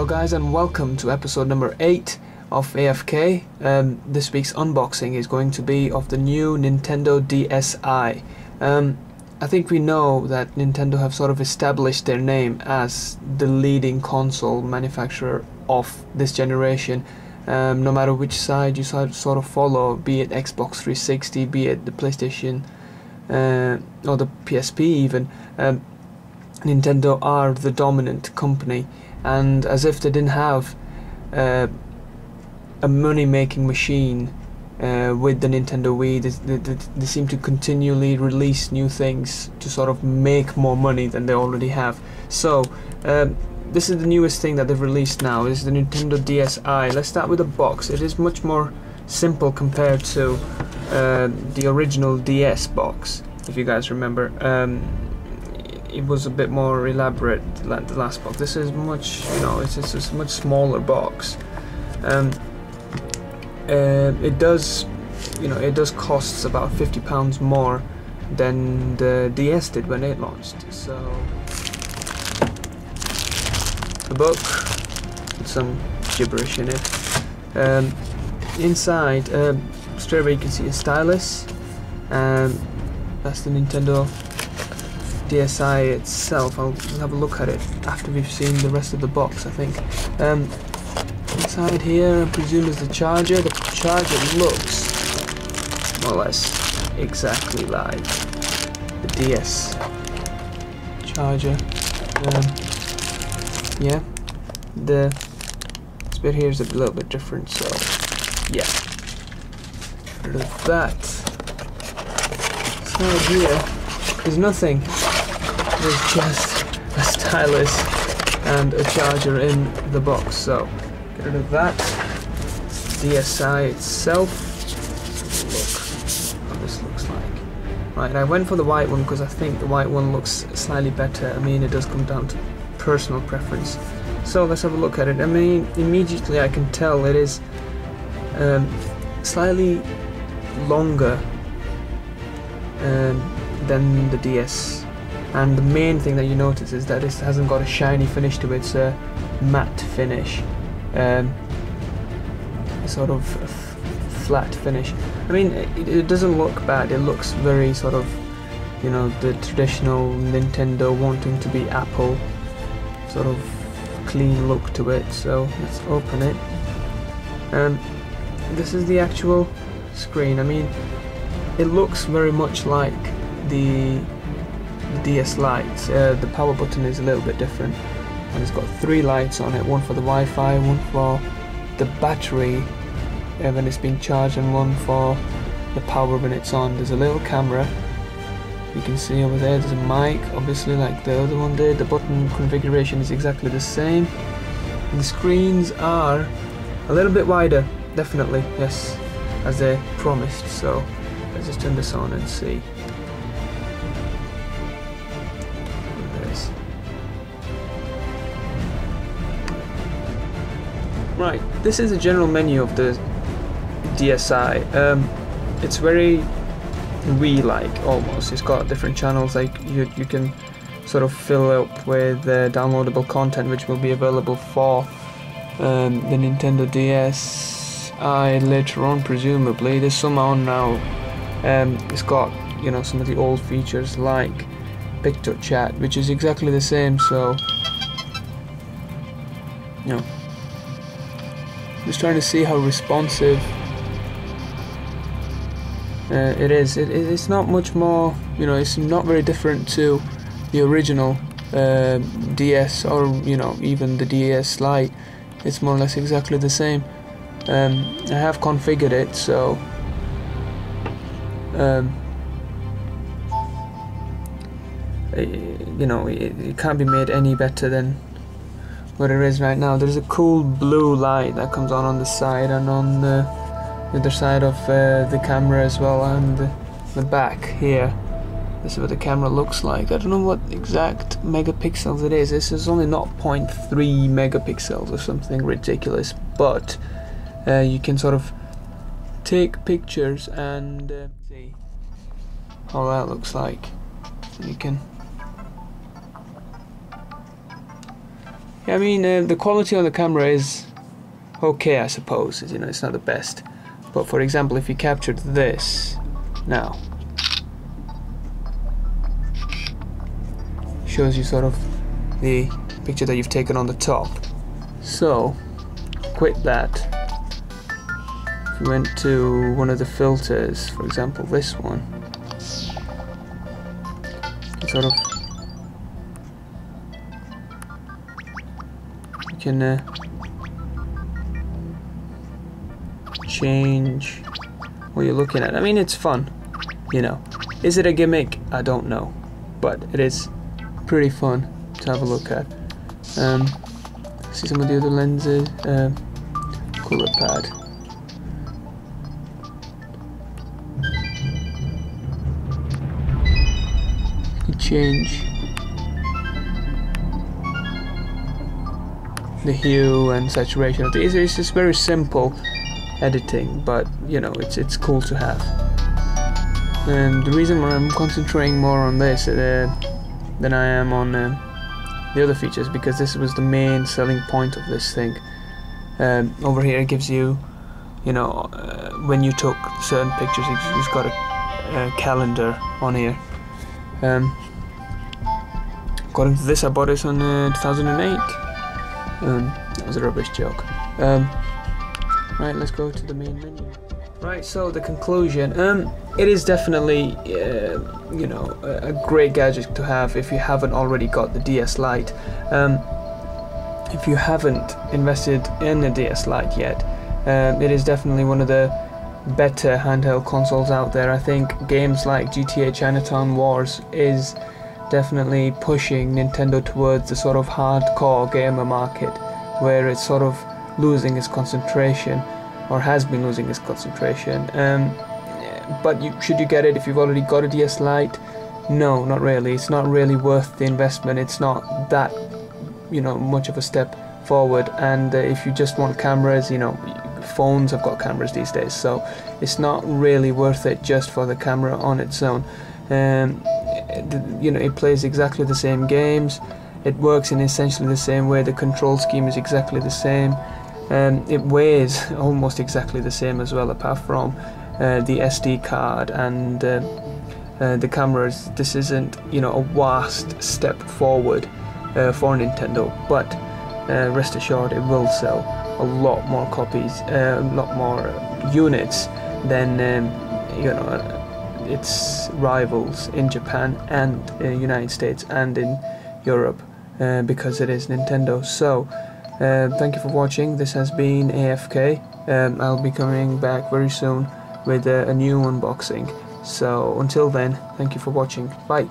Hello guys and welcome to episode number 8 of AFK. This week's unboxing is going to be of the new Nintendo DS Lite. I think we know that Nintendo have sort of established their name as the leading console manufacturer of this generation. No matter which side you sort of follow, be it Xbox 360, be it the PlayStation or the PSP even, Nintendo are the dominant company, and as if they didn't have a money-making machine with the Nintendo Wii, they seem to continually release new things to sort of make more money than they already have. So this is the newest thing that they've released now, is the Nintendo DS Lite. Let's start with the box. It is much more simple compared to the original DS box, if you guys remember. It was a bit more elaborate than the last box. This is much, it's a much smaller box. It does cost about £50 more than the DS did when it launched. So the book with some gibberish in it. Inside, straight away you can see a stylus. That's the Nintendo DS Lite itself. I'll have a look at it after we've seen the rest of the box, I think. Inside here, I presume, is the charger. The charger looks more or less exactly like the DS charger. Yeah, this bit here is a little bit different, so yeah. Rid of that. Inside here, there's nothing. There's just a stylus and a charger in the box, so get rid of that. DS Lite itself. Look what this looks like. Right, I went for the white one because I think the white one looks slightly better. I mean, it does come down to personal preference. So let's have a look at it. I mean, immediately I can tell it is slightly longer than the DS. And the main thing that you notice is that it hasn't got a shiny finish to it. It's a matte finish, a sort of flat finish. I mean, it doesn't look bad. It looks very sort of, the traditional Nintendo wanting to be Apple, sort of clean look to it. So let's open it. This is the actual screen. I mean, it looks very much like the DS Lite. The power button is a little bit different, and it's got 3 lights on it, one for the Wi-Fi, one for the battery when it's being charged, and one for the power when it's on. There's a little camera you can see over there. There's a mic, obviously, like the other one did. The button configuration is exactly the same, and the screens are a little bit wider, definitely, yes, as they promised. So let's just turn this on and see. Right, this is a general menu of the DS Lite. It's very Wii-like almost. It's got different channels, like you can sort of fill up with downloadable content, which will be available for the Nintendo DS Lite later on, presumably. There's some on now. It's got some of the old features like picture chat, which is exactly the same. So just trying to see how responsive it is. It's not much more, it's not very different to the original DS or even the DS Lite. It's more or less exactly the same. I have configured it, so it can't be made any better than what it is right now. There's a cool blue light that comes on the side and on the other side of the camera as well, and the back here. This is what the camera looks like. I don't know what exact megapixels it is. This is only not 0.3 megapixels or something ridiculous, but you can sort of take pictures and see how that looks like. So you can I mean, the quality on the camera is okay, I suppose. You know, it's not the best. But for example, if you captured this now, shows you sort of the picture that you've taken on the top. So, quit that. If you went to one of the filters, for example, this one, you sort of you can change what you're looking at. I mean, it's fun, you know. Is it a gimmick? I don't know, but it is pretty fun to have a look at. See some of the other lenses. Cooler pad. You change the hue and saturation of these. It's just very simple editing, but you know, it's cool to have. And the reason why I'm concentrating more on this than I am on the other features, because this was the main selling point of this thing. Over here it gives you, you know, when you took certain pictures, it's got a calendar on here. According to this, I bought this on 2008. That was a rubbish joke. Right, let's go to the main menu. Right, so the conclusion. It is definitely, you know, a great gadget to have if you haven't already got the DS Lite. If you haven't invested in the DS Lite yet, it is definitely one of the better handheld consoles out there. I think games like GTA Chinatown Wars is definitely pushing Nintendo towards the sort of hardcore gamer market, where it's sort of losing its concentration, or has been losing its concentration. But should you get it if you've already got a DS Lite? No, not really. It's not really worth the investment. It's not that, you know, much of a step forward. And if you just want cameras, you know, phones have got cameras these days, so it's not really worth it just for the camera on its own. You know, it plays exactly the same games. It works in essentially the same way. The control scheme is exactly the same. It weighs almost exactly the same as well, apart from the SD card and the cameras. This isn't, you know, a vast step forward for Nintendo, but rest assured it will sell a lot more copies, a lot more units than you know, its rivals in Japan and United States and in Europe, because it is Nintendo. So thank you for watching. This has been AFK. I'll be coming back very soon with a new unboxing. So until then, thank you for watching. Bye.